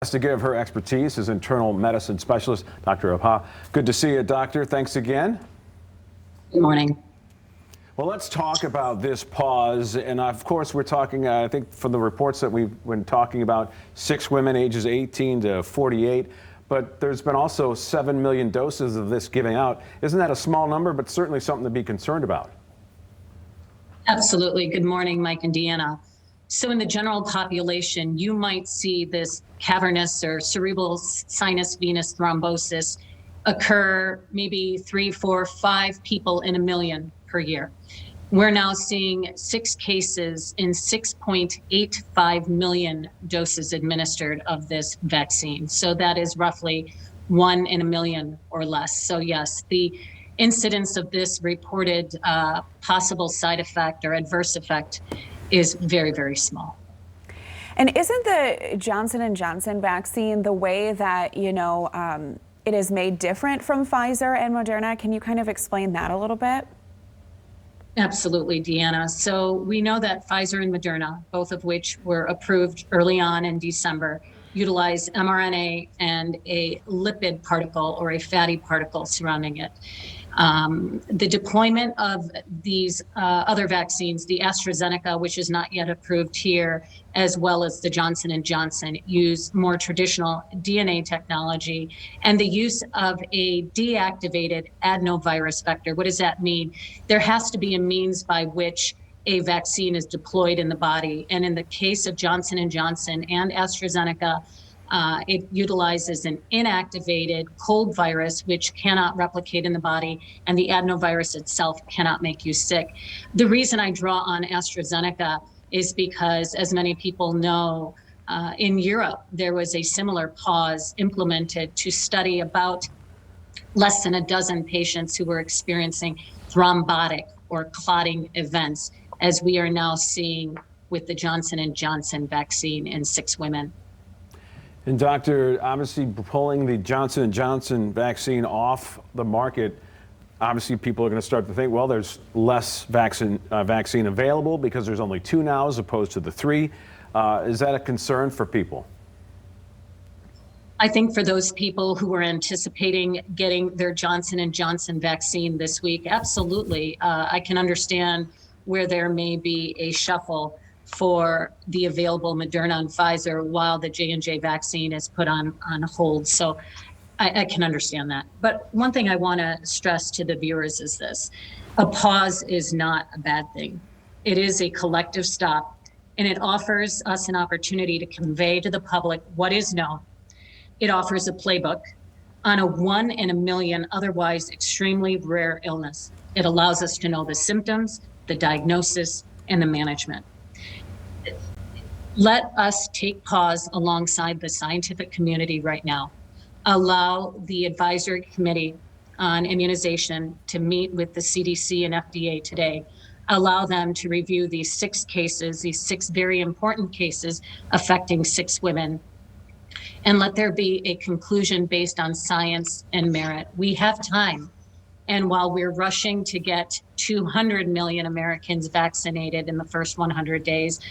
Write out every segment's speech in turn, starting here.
To give her expertise as internal medicine specialist, Dr. Abha. Good to see you, doctor. Thanks again. Good morning. Well, let's talk about this pause. And of course, we're talking, I think from the reports that we've been talking about, 6 women ages 18 to 48. But there's been also 7 million doses of this giving out. Isn't that a small number, but certainly something to be concerned about? Absolutely. Good morning, Mike and Deanna. So in the general population, you might see this cavernous or cerebral sinus venous thrombosis occur maybe 3, 4, 5 people in a million per year. We're now seeing 6 cases in 6.85 million doses administered of this vaccine. So that is roughly 1 in a million or less. So yes, the incidence of this reported possible side effect or adverse effect is very, very small. And isn't the Johnson & Johnson vaccine, the way that, it is made different from Pfizer and Moderna? Can you kind of explain that a little bit? Absolutely, Deanna. So we know that Pfizer and Moderna, both of which were approved early on in December, utilize mRNA and a lipid particle or a fatty particle surrounding it. The deployment of these other vaccines, the AstraZeneca, which is not yet approved here, as well as the Johnson & Johnson, use more traditional DNA technology and the use of a deactivated adenovirus vector. What does that mean? There has to be a means by which a vaccine is deployed in the body. And in the case of Johnson & Johnson and AstraZeneca, it utilizes an inactivated cold virus, which cannot replicate in the body, and the adenovirus itself cannot make you sick. The reason I draw on AstraZeneca is because, as many people know, in Europe, there was a similar pause implemented to study about less than a dozen patients who were experiencing thrombotic or clotting events, as we are now seeing with the Johnson & Johnson vaccine in 6 women. And doctor, obviously pulling the Johnson & Johnson vaccine off the market, obviously people are going to start to think, well, there's less vaccine available because there's only 2 now as opposed to the 3. Is that a concern for people? I think for those people who were anticipating getting their Johnson & Johnson vaccine this week, absolutely. I can understand where there may be a shuffle for the available Moderna and Pfizer while the J&J vaccine is put on hold. So I can understand that. But one thing I want to stress to the viewers is this: a pause is not a bad thing. It is a collective stop, and it offers us an opportunity to convey to the public what is known. It offers a playbook on a 1 in a million otherwise extremely rare illness. It allows us to know the symptoms, the diagnosis, and the management. Let us take pause alongside the scientific community right now. Allow the advisory committee on immunization to meet with the CDC and FDA today. Allow them to review these 6 cases, these 6 very important cases affecting 6 women, and let there be a conclusion based on science and merit. We have time. And while we're rushing to get 200 million Americans vaccinated in the first 100 days,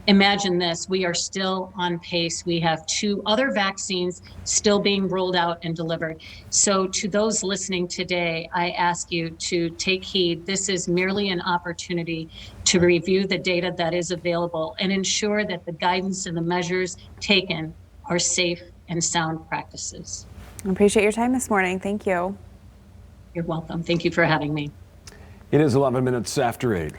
imagine this: we are still on pace. We have 2 other vaccines still being rolled out and delivered. So to those listening today, I ask you to take heed. This is merely an opportunity to review the data that is available and ensure that the guidance and the measures taken are safe and sound practices. I appreciate your time this morning. Thank you. You're welcome. Thank you for having me. It is 11 minutes after 8.